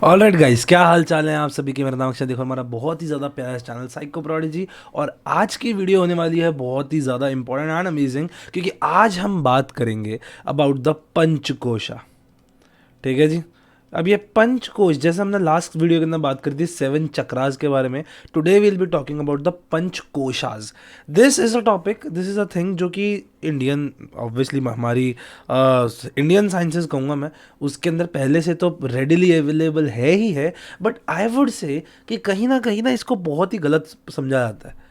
Alright guys, क्या हाल चाल है आप सभी के। मेरा नाम अक्षय, देखो हमारा बहुत ही ज़्यादा प्यारा चैनल साइको प्रोडिजी। और आज की वीडियो होने वाली है बहुत ही ज़्यादा इंपॉर्टेंट एंड अमेजिंग, क्योंकि आज हम बात करेंगे अबाउट द पंचकोशा। ठीक है जी। अब ये पंचकोश, जैसे हमने लास्ट वीडियो के अंदर बात करी थी 7 चक्रास के बारे में, today we will be talking about the panchakoshas. This is a topic, this is a thing जो कि इंडियन, ऑब्वियसली हमारी इंडियन साइंसेस कहूँगा मैं, उसके अंदर पहले से तो रेडिली अवेलेबल है ही है। बट आई वुड से कि कहीं ना इसको बहुत ही गलत समझा जाता है।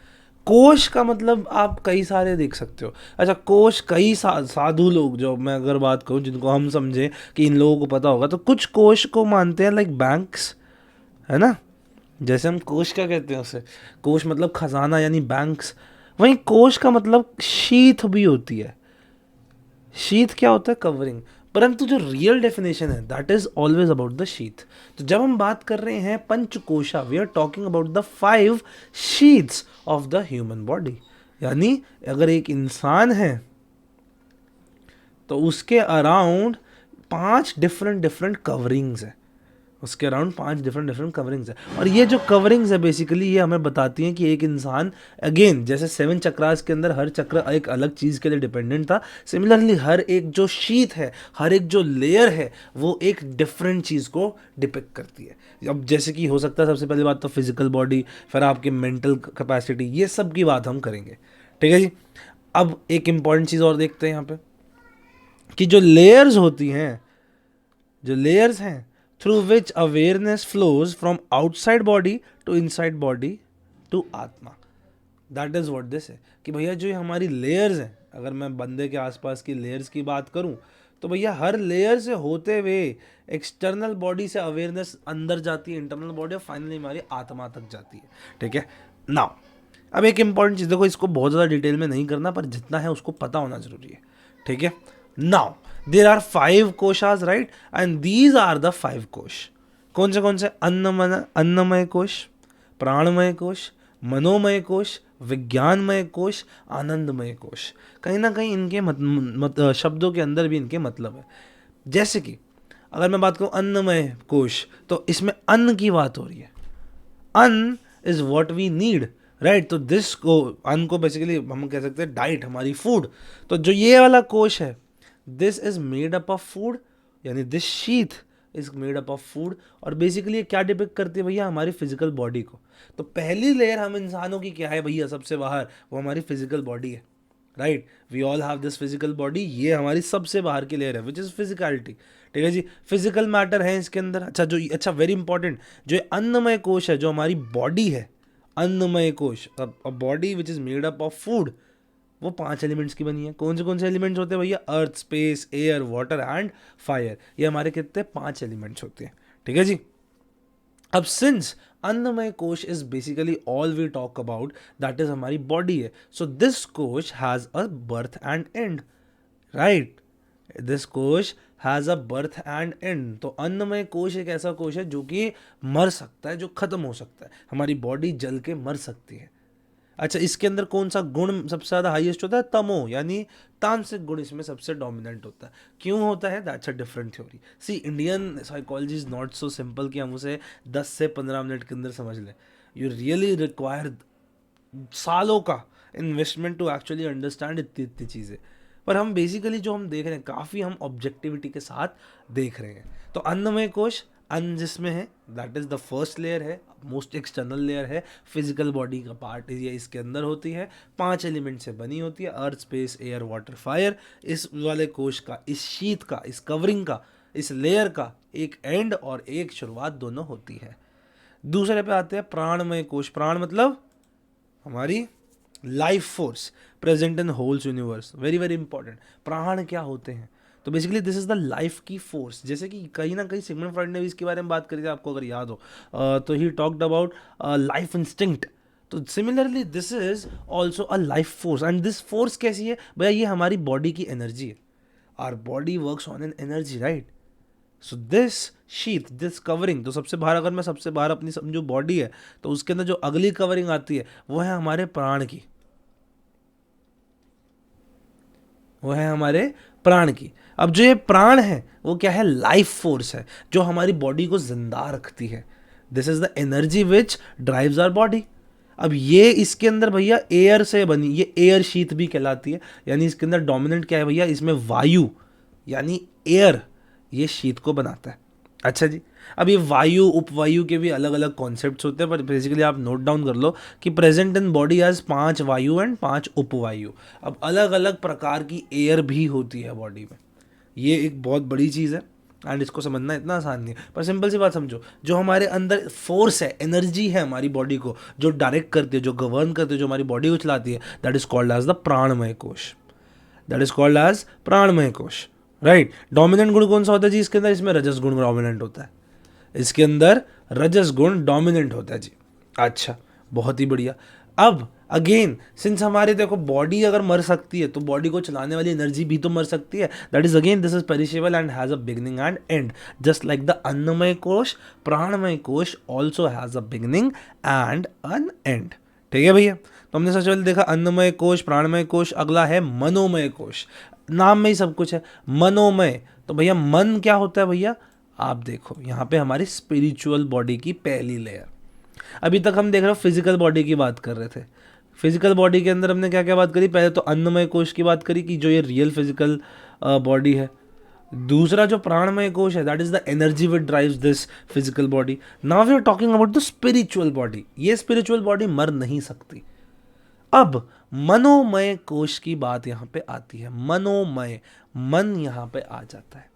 कोश का मतलब आप कई सारे देख सकते हो। अच्छा, कोश कई साधु लोग, जो मैं अगर बात करूं जिनको हम समझें कि इन लोगों को पता होगा, तो कुछ कोश को मानते हैं लाइक बैंक्स, है ना। जैसे हम कोश क्या कहते हैं उसे, कोश मतलब खजाना यानी बैंक्स। वहीं कोश का मतलब शीथ भी होती है। शीथ क्या होता है? कवरिंग। परंतु जो रियल डेफिनेशन है that is always about the sheath. तो जब हम बात कर रहे हैं panchakosha, we are talking about the 5 sheaths of the human body. यानी अगर एक इंसान है तो उसके अराउंड 5 डिफरेंट कवरिंग्स है। उसके अराउंड 5 डिफरेंट कवरिंग्स है। और ये जो कवरिंग्स है बेसिकली ये हमें बताती हैं कि एक इंसान, अगेन जैसे 7 चक्रास के अंदर हर चक्र एक अलग चीज़ के लिए डिपेंडेंट था, सिमिलरली हर एक जो शीत है, हर एक जो लेयर है, वो एक डिफरेंट चीज़ को डिपिक्ट करती है। अब जैसे कि हो सकता है सबसे पहली बात तो फिजिकल बॉडी, फिर आपकी मेंटल कैपेसिटी, ये सब की बात हम करेंगे। ठीक है जी। अब एक इंपॉर्टेंट चीज़ और देखते हैं यहाँ पे कि जो लेयर्स होती हैं, जो लेयर्स हैं, through which awareness flows from outside body to inside body to atma. That is what this है कि भैया जो ये हमारी लेयर्स हैं, अगर मैं बंदे के आसपास की लेयर्स की बात करूं, तो भैया हर लेयर से होते हुए एक्सटर्नल बॉडी से अवेयरनेस अंदर जाती है, इंटरनल बॉडी, और फाइनली हमारी आत्मा तक जाती है। ठीक है। नाउ अब एक इंपॉर्टेंट चीज़ देखो, इसको बहुत ज़्यादा डिटेल में नहीं करना, पर जितना है उसको पता होना जरूरी है। ठीक है। Now there are 5 koshas, right, and these are the 5 kosh. कौन से? अन्नमय कोश, प्राणमय कोश, मनोमय कोश, विज्ञानमय कोश, आनंदमय कोश। कहीं ना कहीं इनके शब्दों के अंदर भी इनके मतलब है। जैसे कि अगर मैं बात करूं अन्नमय कोश, तो इसमें अन्न की बात हो रही है। Anna is what we need, right. तो दिस को, अन्न को बेसिकली हम कह सकते हैं डाइट, हमारी फूड। तो जो ये वाला कोश है, this is made up of food, यानी this sheath is made up of food. और बेसिकली ये क्या डिपिक्ट करती है भैया? हमारी फिजिकल बॉडी को। तो पहली लेयर हम इंसानों की क्या है भैया? सबसे बाहर वो हमारी फिजिकल बॉडी है, right. We all have this physical body, ये हमारी सबसे बाहर की लेयर है, विच इज फिजिकलिटी। ठीक है जी। फिजिकल मैटर है इसके अंदर। अच्छा वेरी इंपॉर्टेंट, जो अन्नमय कोश है, जो हमारी बॉडी है, अन्नमय कोश, body which is made up of food, वो 5 एलिमेंट्स की बनी है। कौन से एलिमेंट्स होते हैं भैया? Earth, space, air, water and fire. ये हमारे कितने? 5 एलिमेंट्स होते हैं। ठीक है जी। अब since Annamaya kosh is basically all we talk about, that is हमारी बॉडी है, so this kosh has a birth and end, right. This kosh has a birth and end. तो अन्नमय कोश एक ऐसा कोश है जो कि मर सकता है, जो खत्म हो सकता है, हमारी बॉडी जल के मर सकती है। अच्छा, इसके अंदर कौन सा गुण सबसे ज्यादा हाईएस्ट होता है? तमो, यानी तामसिक गुण इसमें सबसे डोमिनेंट होता है। क्यों होता है? That's a different theory. See, Indian psychology is not so simple कि हम उसे 10 से 15 मिनट के अंदर समझ लें। यू रियली रिक्वायर सालों का इन्वेस्टमेंट टू एक्चुअली अंडरस्टैंड इतनी इतनी चीज़ें। पर हम बेसिकली जो हम देख रहे हैं, काफ़ी हम ऑब्जेक्टिविटी के साथ देख रहे हैं। तो अन्नमय कोश, अन्न जिसमें है, that is the first layer है, मोस्ट एक्सटर्नल लेयर है, फिजिकल बॉडी का पार्ट ये इसके अंदर होती है, 5 एलिमेंट से बनी होती है, अर्थ, स्पेस, एयर, वाटर, फायर। इस वाले कोश का, इस शीत का, इस कवरिंग का, इस लेयर का एक एंड और एक शुरुआत दोनों होती है। दूसरे पे आते हैं प्राणमय कोश। प्राण मतलब हमारी life force present in holes universe. Very very important. प्राण क्या होते हैं? तो basically this is the life की फोर्स। जैसे कि कहीं ना कहीं सिगमंड फ्रॉइड ने भी इसके बारे में बात करी थी, आपको अगर याद हो, तो he talked about life instinct. तो similarly this is also a life force. And this force कैसी है भैया? ये हमारी बॉडी की एनर्जी है। Our body works on an energy, right. So this sheath, this covering, तो सबसे बाहर, अगर मैं सबसे बाहर अपनी समझो बॉडी है, तो उसके अंदर जो अगली कवरिंग आती है वो है हमारे प्राण की, वो है हमारे प्राण की। अब जो ये प्राण है वो क्या है, लाइफ फोर्स है जो हमारी बॉडी को जिंदा रखती है। This is the energy which drives our body. अब ये इसके अंदर भैया एयर से बनी, ये एयर शीथ भी कहलाती है, यानी इसके अंदर डोमिनेंट क्या है भैया, इसमें वायु यानी एयर ये शीथ को बनाता है। अच्छा जी, अब ये वायु उपवायु के भी अलग अलग कॉन्सेप्ट्स होते हैं, पर बेसिकली आप नोट डाउन कर लो कि प्रेजेंट इन बॉडी हैज 5 वायु एंड 5 उपवायु। अब अलग अलग प्रकार की एयर भी होती है बॉडी में, ये एक बहुत बड़ी चीज़ है एंड इसको समझना इतना आसान नहीं है। पर सिंपल सी बात समझो, जो हमारे अंदर फोर्स है, एनर्जी है हमारी बॉडी को जो डायरेक्ट करती है, जो गवर्न करती है, जो हमारी बॉडी को चलाती है, that is called as the Pranamaya kosh. That is called as Pranamaya kosh, right. Dominant गुण कौन सा होता है जी इसके अंदर, इसमें रजस गुण डोमिनेंट होता है, इसके अंदर रजस गुण डोमिनेंट होता है जी। अच्छा, बहुत ही बढ़िया। अब अगेन सिंस हमारे देखो बॉडी अगर मर सकती है तो बॉडी को चलाने वाली एनर्जी भी तो मर सकती है। That is again this is perishable and has a beginning and end, just like the Annamaya kosh, Pranamaya kosh also has a beginning and an end. ठीक है भैया, तो हमने सबसे पहले देखा अन्नमय कोश, प्राणमय कोश, अगला है मनोमय कोश। नाम में ही सब कुछ है, मनोमय। तो भैया मन क्या होता है भैया, आप देखो यहाँ पे हमारी स्पिरिचुअल बॉडी की पहली लेयर। अभी तक हम देख रहे हो फिजिकल बॉडी की बात कर रहे थे। फिजिकल बॉडी के अंदर हमने क्या क्या बात करी, पहले तो अन्नमय कोश की बात करी कि जो ये रियल फिजिकल बॉडी है। दूसरा जो प्राणमय कोश है, that is the energy which drives this physical body. Now we are talking about the spiritual body. ये स्पिरिचुअल बॉडी मर नहीं सकती। अब मनोमय कोश की बात यहां पे आती है। मनोमय, मन यहां पे आ जाता है।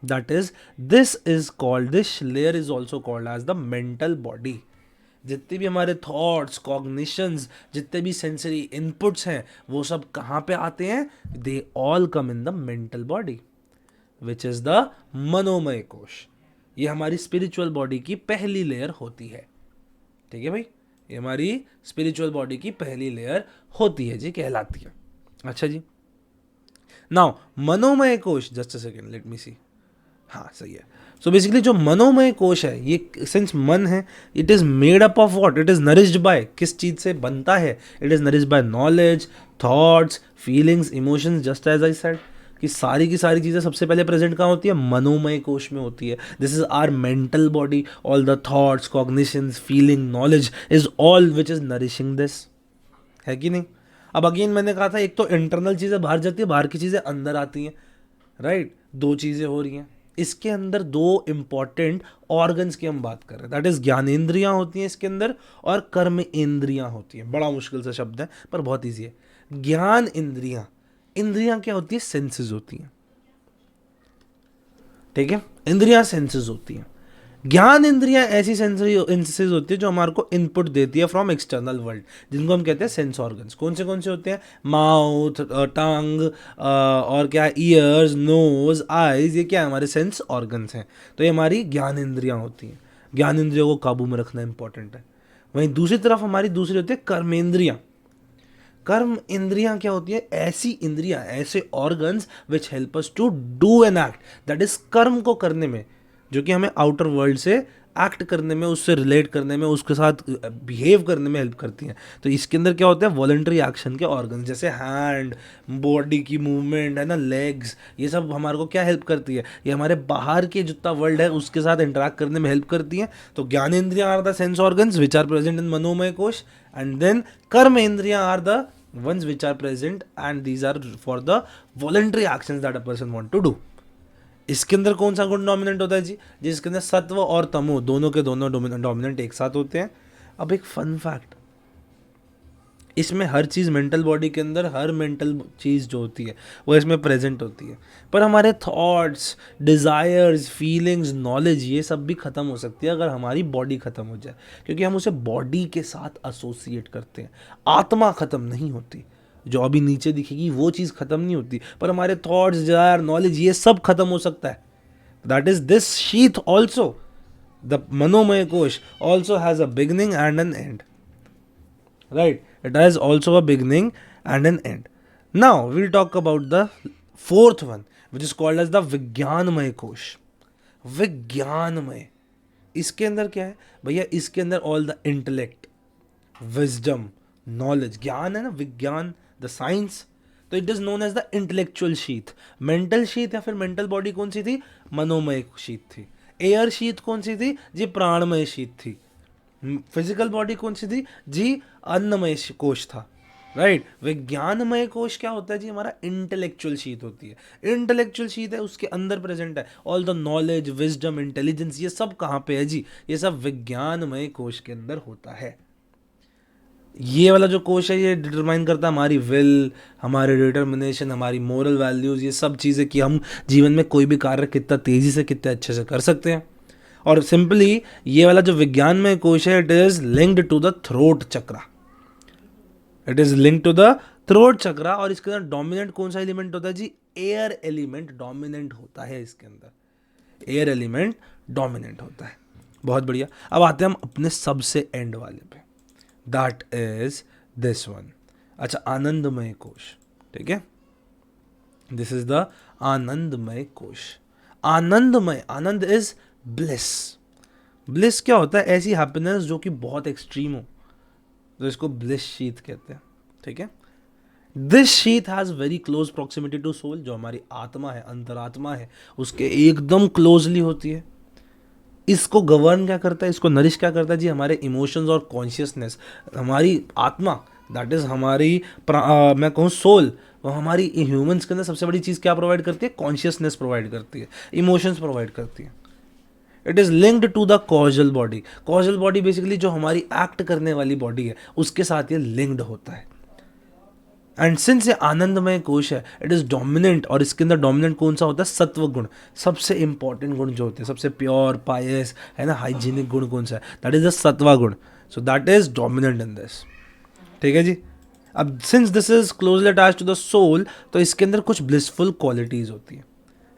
That is this is called, this layer is also called as the mental body. जितने भी हमारे थॉट्स, कॉग्निशंस, जितने भी सेंसरी इनपुट्स हैं वो सब कहाँ पे आते हैं, they all come in the mental body which is the Manomaya kosh. ये हमारी स्पिरिचुअल बॉडी की पहली लेयर होती है। ठीक है भाई, ये हमारी स्पिरिचुअल बॉडी की पहली लेयर होती है जी, कहलाती है। अच्छा जी, now Manomaya kosh, just a second let me see, हाँ सही है। सो बेसिकली जो मनोमय कोश है, ये सिंस मन है, it is made up of what, it is nourished by, किस चीज से बनता है, it is nourished by knowledge, thoughts, feelings, emotions, just as I said कि सारी की सारी चीज़ें सबसे पहले प्रेजेंट कहाँ होती है, मनोमय कोश में होती है। This is our mental body, all the thoughts, cognitions, feeling, knowledge is all which is nourishing this, है कि नहीं। अब अगेन मैंने कहा था एक तो इंटरनल चीज़ें बाहर जाती है, बाहर की चीज़ें अंदर आती हैं, राइट। दो चीज़ें हो रही हैं इसके अंदर, दो इंपॉर्टेंट ऑर्गन्स की हम बात कर रहे हैं। दैट इज ज्ञानेंद्रियां होती हैं इसके अंदर और कर्म इंद्रियां होती हैं। बड़ा मुश्किल सा शब्द है पर बहुत ईजी है। ज्ञान इंद्रियां, इंद्रियां क्या होती है, सेंसेस होती हैं। ठीक है, इंद्रियां सेंसेस होती हैं। ज्ञान इंद्रियां ऐसी सेंसरी सेंसेस होती है जो हमारे को इनपुट देती है फ्रॉम एक्सटर्नल वर्ल्ड, जिनको हम कहते हैं सेंस ऑर्गन्स। कौन से होते हैं, माउथ, टंग और क्या है, ईयर्स, नोज, आईज, ये क्या है हमारे सेंस ऑर्गन्स हैं। तो ये हमारी ज्ञान इंद्रियां होती हैं। ज्ञान इंद्रियों को काबू में रखना इंपॉर्टेंट है। वहीं दूसरी तरफ हमारी दूसरी होती है कर्मेंद्रियां। कर्म इंद्रियां क्या होती है, ऐसी इंद्रियां, ऐसे organs which help us to do an act, that is karma को करने में, जो कि हमें आउटर वर्ल्ड से एक्ट करने में, उससे रिलेट करने में, उसके साथ बिहेव करने में हेल्प करती हैं। तो इसके अंदर क्या होता है, वॉलंटरी एक्शन के ऑर्गन, जैसे हैंड, बॉडी की मूवमेंट है ना, लेग्स, ये सब हमारे को क्या हेल्प करती है, ये हमारे बाहर के जितना वर्ल्ड है उसके साथ इंटरेक्ट करने में हेल्प करती हैं। तो ज्ञानेंद्रियां are the sense organs which are present in Manomaya kosh, and then कर्म इंद्रियां are the ones which are present and these are for the voluntary actions that a person want to do. इसके अंदर कौन सा गुण डोमिनेंट होता है जी, जिसके अंदर सत्व और तमो दोनों के दोनों डोमिनेंट एक साथ होते हैं। अब एक फन फैक्ट, इसमें हर चीज़ मेंटल बॉडी के अंदर, हर मेंटल चीज़ जो होती है वो इसमें प्रेजेंट होती है, पर हमारे थॉट्स, डिज़ायर्स, फीलिंग्स, नॉलेज, ये सब भी ख़त्म हो सकती है अगर हमारी बॉडी ख़त्म हो जाए, क्योंकि हम उसे बॉडी के साथ एसोसिएट करते हैं। आत्मा ख़त्म नहीं होती, जो अभी नीचे दिखेगी वो चीज़ ख़त्म नहीं होती, पर हमारे थॉट्स, डिज़ायर, नॉलेज, ये सब ख़त्म हो सकता है। That is this sheath also, the Manomaya kosh also has a beginning and an end, right, it has also a beginning and an end. Now we'll talk about the fourth one which is called as the विज्ञानमय कोश। विज्ञानमय, इसके अंदर क्या है भैया, इसके अंदर all the intellect, wisdom, knowledge, ज्ञान है ना, विज्ञान द साइंस, तो it is known as the intellectual sheath. Mental sheath या फिर मेंटल बॉडी कौन सी थी? मनोमय शीथ थी। एयर शीथ कौन सी थी जी? प्राणमय शीथ थी। फिजिकल बॉडी कौन सी थी जी? अन्नमय कोश था। राइट विज्ञानमय कोश क्या होता है जी? हमारा इंटेलेक्चुअल शीथ होती है। इंटेलेक्चुअल शीथ है, उसके अंदर प्रेजेंट है all the knowledge, wisdom, intelligence. ये सब कहाँ पे है जी? ये सब विज्ञानमय कोश के अंदर होता है। ये वाला जो कोश है ये डिटरमाइन करता है हमारी विल, हमारे डिटर्मिनेशन, हमारी मोरल वैल्यूज, ये सब चीज़ें कि हम जीवन में कोई भी कार्य कितना तेजी से, कितने अच्छे से कर सकते हैं। और सिंपली ये वाला जो विज्ञान में कोश है, it is linked to the throat chakra. It is linked to the throat chakra. और इसके अंदर डोमिनेंट कौन सा एलिमेंट होता है जी? एयर एलिमेंट डोमिनेंट होता है इसके अंदर। एयर एलिमेंट डोमिनेंट होता है। बहुत बढ़िया। अब आते हैं हम अपने सबसे एंड वाले पे, दैट इज दिस वन। अच्छा, आनंदमय कोश। ठीक है, दिस इज द आनंदमय कोश। आनंदमय, आनंद इज ब्लिस। ब्लिस क्या होता है? ऐसी हैप्पीनेस जो कि बहुत एक्सट्रीम हो, तो इसको ब्लिस शीथ कहते हैं। ठीक है, this sheath has very close proximity to soul. जो हमारी आत्मा है, अंतरात्मा है, उसके एकदम क्लोजली होती है। इसको गवर्न क्या करता है, इसको नरिश क्या करता है जी? हमारे इमोशंस और कॉन्शियसनेस। हमारी आत्मा, दैट इज हमारी मैं कहूँ सोल, वो हमारी ह्यूमंस के अंदर सबसे बड़ी चीज़ क्या प्रोवाइड करती है? कॉन्शियसनेस प्रोवाइड करती है, इमोशंस प्रोवाइड करती है। It is linked to the causal body. Causal body basically जो हमारी एक्ट करने वाली बॉडी है, उसके साथ ये लिंक्ड होता है। एंड सिंस ये आनंदमय कोश है, इट इज डोमिनेंट। और इसके अंदर डोमिनेंट कौन सा होता है? सत्व गुण। सबसे इंपॉर्टेंट गुण जो होते हैं, सबसे प्योर, पायस, है ना, हाइजीनिक गुण कौन सा है? That is the sattva guna. So that is dominant in this. ठीक है जी। अब since this is closely attach to the soul, तो इसके अंदर कुछ ब्लिसफुल क्वालिटीज होती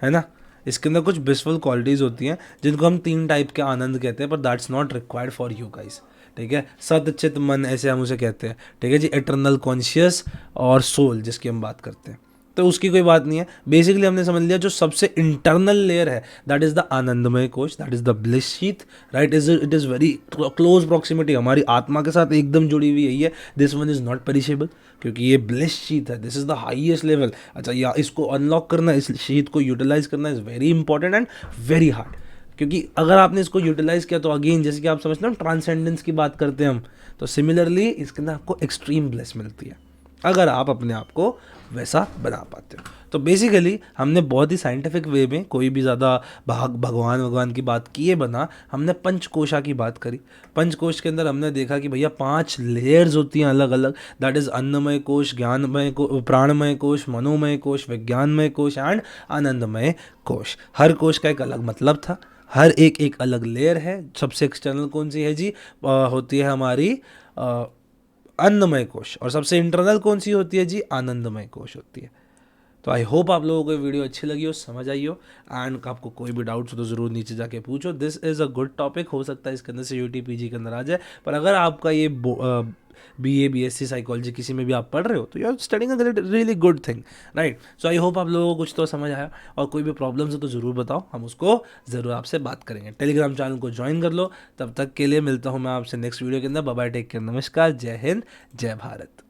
है ना। इसके अंदर कुछ ब्लिसफुल क्वालिटीज होती हैं जिनको हम 3 टाइप के आनंद कहते हैं, पर that's not required for you guys. ठीक है, सत, चित, मन, ऐसे हम उसे कहते हैं। ठीक है जी, एटर्नल, कॉन्शियस और सोल जिसकी हम बात करते हैं, तो उसकी कोई बात नहीं है। बेसिकली हमने समझ लिया जो सबसे इंटरनल लेयर है, दैट इज द आनंदमय कोश, that is the bliss sheath. Right, it is very close proximity, हमारी आत्मा के साथ एकदम जुड़ी हुई है। This one is not perishable, क्योंकि ये ब्लिस शीथ है। This is the highest level. अच्छा, या इसको अनलॉक करना, इस शीथ को यूटिलाइज करना is very important and very hard. क्योंकि अगर आपने इसको यूटिलाइज किया, तो अगेन जैसे कि आप समझते हैं ट्रांसेंडेंस की बात करते हैं हम, तो सिमिलरली इसके अंदर आपको एक्सट्रीम ब्लेस मिलती है अगर आप अपने आप को वैसा बना पाते हो। तो बेसिकली हमने बहुत ही साइंटिफिक वे में, कोई भी ज़्यादा भगवान की बात किए बना, हमने पंचकोशा की बात करी। पंचकोश के अंदर हमने देखा कि भैया 5 लेयर्स होती हैं अलग अलग। दैट इज़ अन्नमय कोश, ज्ञानमय कोश, प्राणमय कोश, मनोमय कोश, विज्ञानमय कोश एंड आनंदमय कोश। हर कोश का एक अलग मतलब था, हर एक अलग लेयर है। सबसे एक्सटर्नल कौन सी है जी? होती है हमारी अन्नमय कोश। और सबसे इंटरनल कौन सी होती है जी? आनंदमय कोश होती है। तो आई होप आप लोगों को वीडियो अच्छी लगी हो, समझ आई हो। एंड आपको कोई भी डाउट्स हो तो ज़रूर नीचे जाके पूछो। This is a good topic. हो सकता है इसके अंदर से यूटी पीजी के अंदर आ जाए, पर अगर आपका ये बीए बीएससी साइकोलॉजी किसी में भी आप पढ़ रहे हो, तो you are studying a really good thing. Right, so I hope आप लोगों को कुछ तो समझ आया। और कोई भी प्रॉब्लम्स हो तो ज़रूर बताओ, हम उसको ज़रूर आपसे बात करेंगे। टेलीग्राम चैनल को ज्वाइन कर लो। तब तक के लिए मिलता हूँ मैं आपसे नेक्स्ट वीडियो के अंदर। बाय बाय, टेक केयर, नमस्कार, जय हिंद, जय भारत।